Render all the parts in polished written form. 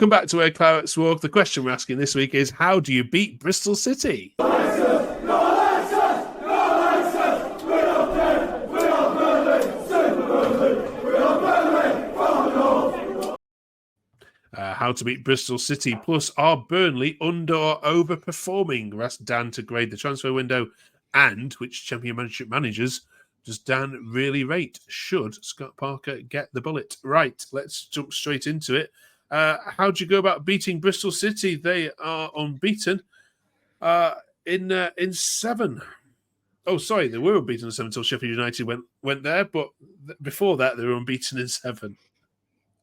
Welcome back to Where Clarets Walk. The question we're asking this week is, how do you beat Bristol City? How to beat Bristol City, plus are Burnley under or overperforming? We're asked Dan to grade the transfer window, and which championship managers does Dan really rate? Should Scott Parker get the bullet? Right, let's jump straight into it. How do you go about beating Bristol City? They are unbeaten in 7. Oh, sorry, they were unbeaten in 7 until Sheffield United went there, but before that they were unbeaten in 7.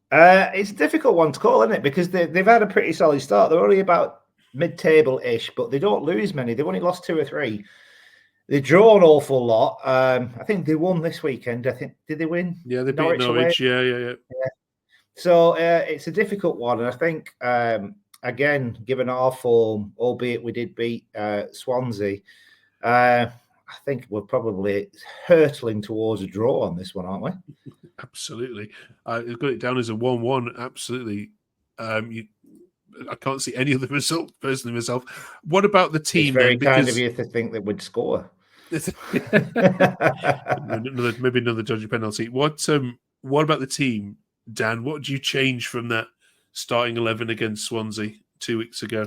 It's a difficult one to call, isn't it? Because they've had a pretty solid start. They're only about mid-table-ish, but they don't lose many. They've only lost 2 or 3. They draw an awful lot. I think they won this weekend. I think, did they win? Yeah, they beat Norwich. Yeah. So it's a difficult one. And I think, again, given our form, albeit we did beat Swansea, I think we're probably hurtling towards a draw on this one, aren't we? Absolutely. I've got it down as a 1-1. Absolutely. I can't see any other result personally myself. What about the team? It's very kind of you to think that we'd score. Maybe another dodgy penalty. What about the team, Dan? What do you change from that starting 11 against Swansea 2 weeks ago?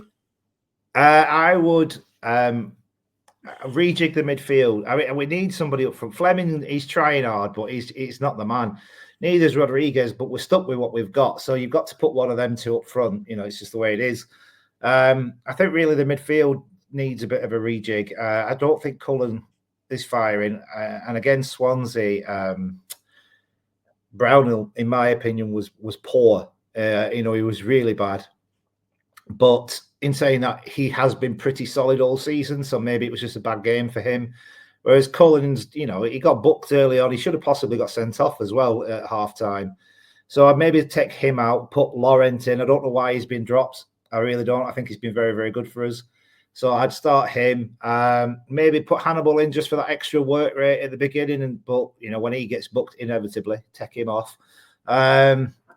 I would rejig the midfield. I mean, we need somebody up front. Fleming, he's trying hard, but he's not the man. Neither's Rodriguez, but we're stuck with what we've got. So you've got to put one of them 2 up front. You know, it's just the way it is. I think really the midfield needs a bit of a rejig. I don't think Cullen is firing. And against Swansea, Brownhill, in my opinion, was poor. He was really bad. But in saying that, he has been pretty solid all season, so maybe it was just a bad game for him. Whereas Cullen's, he got booked early on. He should have possibly got sent off as well at half-time. So I'd maybe take him out, put Laurent in. I don't know why he's been dropped. I really don't. I think he's been very, very good for us. So I'd start him. Maybe put Hannibal in just for that extra work rate at the beginning. But when he gets booked, inevitably, take him off.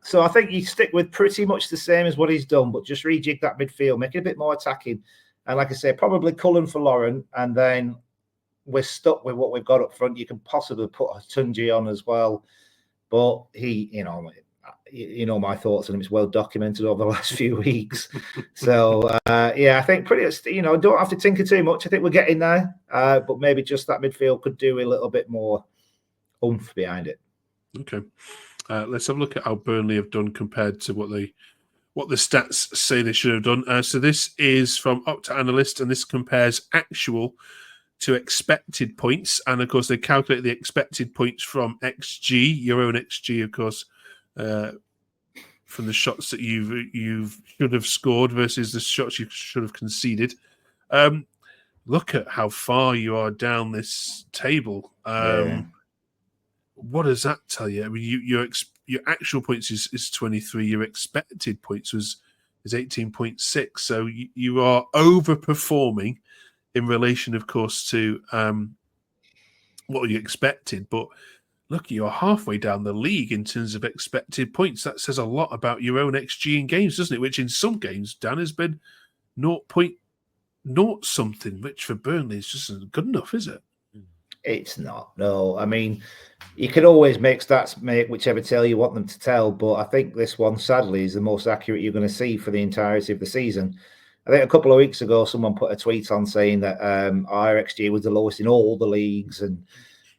So I think you stick with pretty much the same as what he's done, but just rejig that midfield, make it a bit more attacking. And like I say, probably Cullen for Laurent, and then we're stuck with what we've got up front. You can possibly put a Tunji on as well, but he, my thoughts on him. It's well documented over the last few weeks. So I think don't have to tinker too much. I think we're getting there, but maybe just that midfield could do a little bit more oomph behind it. Okay. Let's have a look at how Burnley have done compared to what the stats say they should have done. So this is from Opta Analyst, and this compares actual to expected points. And, of course, they calculate the expected points from XG, your own XG, of course, from the shots that you should have scored versus the shots you should have conceded. Look at how far you are down this table. What does that tell you? I mean, your actual points is 23. Your expected points is 18.6. So you are overperforming in relation, of course, to what you expected. But look, you're halfway down the league in terms of expected points. That says a lot about your own XG in games, doesn't it? Which in some games, Dan, has been 0.0 something, which for Burnley is just not good enough, is it? It's not. No, I mean, you can always make stats make whichever tale you want them to tell, but I think this one, sadly, is the most accurate you're going to see for the entirety of the season. I think a couple of weeks ago, someone put a tweet on saying that our XG was the lowest in all the leagues and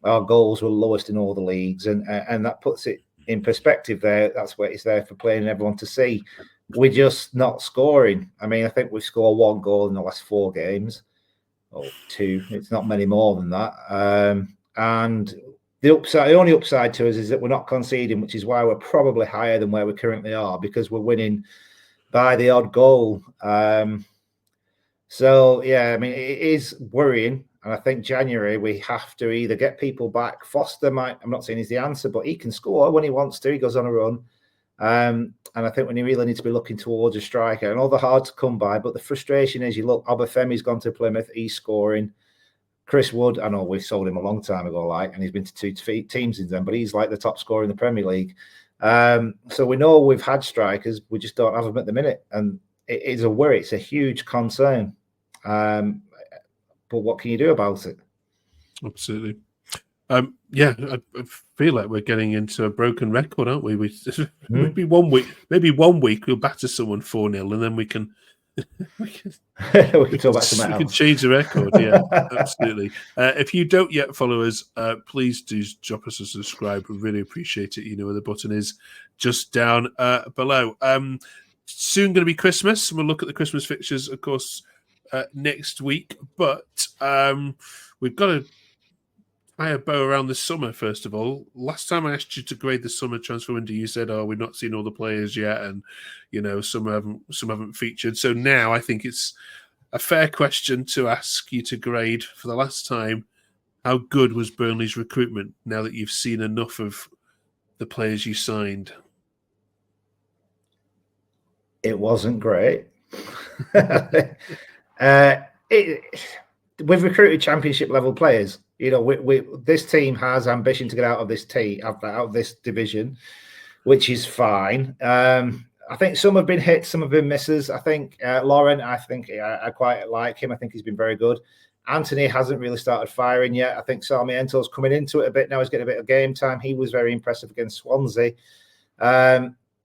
our goals were the lowest in all the leagues, and that puts it in perspective there. That's what it's there for, playing everyone to see. We're just not scoring. I mean, I think we've scored 1 goal in the last 4 games. Or 2. It's not many more than that. And the only upside to us is that we're not conceding, which is why we're probably higher than where we currently are, because we're winning by the odd goal. So I mean, it is worrying. And I think January we have to either get people back. Foster I'm not saying he's the answer, but he can score when he wants to. He goes on a run. And I think when you really need to be looking towards a striker, and all the hard to come by, but the frustration is, you look, Obafemi's gone to Plymouth, he's scoring. Chris Wood, I know we sold him a long time ago, and he's been to 2 teams in them, but he's like the top scorer in the Premier League. So we know we've had strikers, we just don't have them at the minute, and it is a worry. It's a huge concern. But what can you do about it? Absolutely. Yeah, I feel like we're getting into a broken record, aren't we? Maybe one week we'll batter someone 4-0, and then we can we can talk about something we can else. change the record. Yeah, absolutely. If you don't yet follow us, please do drop us a subscribe. We really appreciate it. You know where the button is, just down below. Soon going to be Christmas. We'll look at the Christmas fixtures, of course, next week. But we've got to tie a bow around the summer, first of all. Last time I asked you to grade the summer transfer window, you said, "Oh, we've not seen all the players yet, and you know some haven't featured." So now I think it's a fair question to ask you to grade for the last time. How good was Burnley's recruitment? Now that you've seen enough of the players you signed, it wasn't great. We've recruited championship level players. You know, this team has ambition to get out of this out of this division, which is fine. I think some have been hits, some have been misses. I think Lauren, I quite like him. I think he's been very good. Anthony hasn't really started firing yet. I think Sarmiento's coming into it a bit now. He's getting a bit of game time. He was very impressive against Swansea.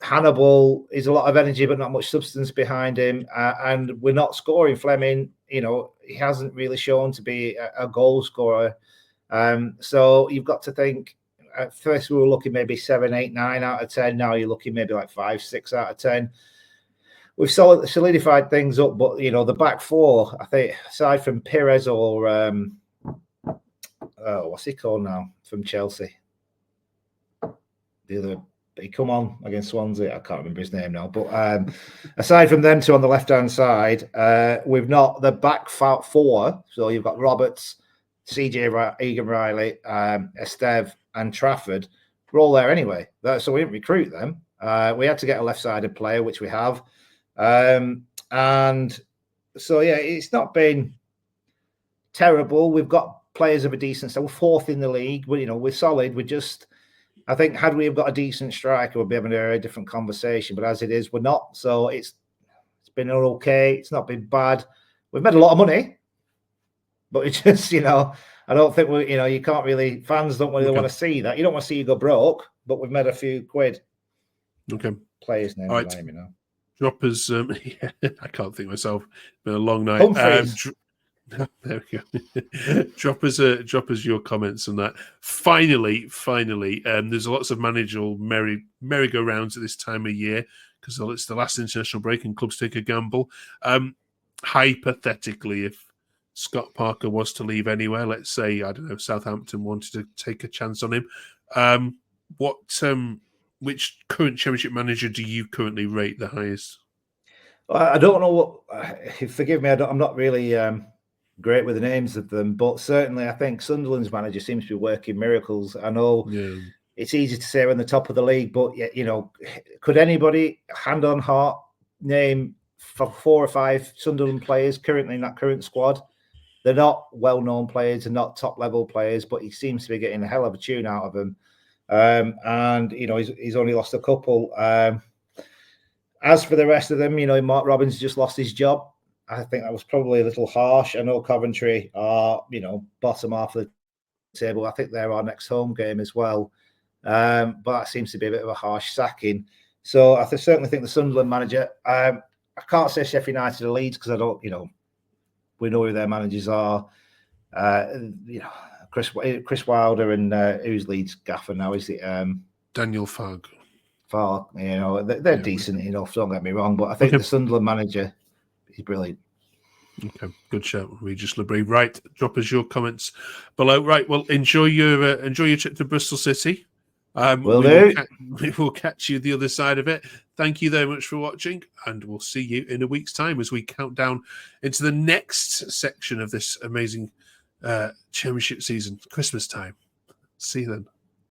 Hannibal is a lot of energy, but not much substance behind him. And we're not scoring. Fleming, you know, he hasn't really shown to be a goal scorer. So you've got to think, at first we were looking maybe 7, 8, 9 out of 10. Now you're looking maybe like 5, 6 out of 10. We've solidified things up, but, you know, the back four, I think, aside from Perez or what's he called now from Chelsea? The other, he come on against Swansea. I can't remember his name now. But aside from them two on the left-hand side, we've not the back four. So you've got Roberts, CJ Egan Riley, Esteve, and Trafford. We're all there anyway. So we didn't recruit them. We had to get a left-sided player, which we have. And so, yeah, it's not been terrible. We've got players of a decent style. We're fourth in the league. We're solid. We're just, I think, had we have got a decent striker, we'd be having a very different conversation. But as it is, we're not. So it's been okay. It's not been bad. We've made a lot of money, but it's just, I don't think you can't really, fans don't really want to see that. You don't want to see you go broke, but we've made a few quid. Okay. Players' names, right. behind me now. Droppers, yeah, I can't think myself. It's been a long night. There we go. drop us your comments on that. Finally, there's lots of managerial merry-go-rounds at this time of year because it's the last international break and clubs take a gamble. Hypothetically, if Scott Parker was to leave anywhere, let's say, I don't know, Southampton wanted to take a chance on him, which current Championship manager do you currently rate the highest? I don't know what. Forgive me, I'm not really great with the names of them, but certainly I think Sunderland's manager seems to be working miracles. I know it's easy to say we're in the top of the league, but could anybody, hand on heart, name 4 or 5 Sunderland players currently in that current squad? They're not well-known players and not top-level players, but he seems to be getting a hell of a tune out of them. And he's only lost a couple. As for the rest of them, Mark Robbins just lost his job. I think that was probably a little harsh. I know Coventry are, bottom half of the table. I think they're our next home game as well. But that seems to be a bit of a harsh sacking. So I certainly think the Sunderland manager, I can't say Sheffield United or Leeds because I don't, we know who their managers are. Chris Wilder and who's Leeds gaffer now? Is it Daniel Farg? They're decent enough. Don't get me wrong, but I think the Sunderland manager is brilliant. Okay, good shout, Regis Labrie. Right, drop us your comments below. Right, well, enjoy your trip to Bristol City. We will catch you the other side of it. Thank you very much for watching, and we'll see you in a week's time as we count down into the next section of this amazing championship season, Christmas time. See you then.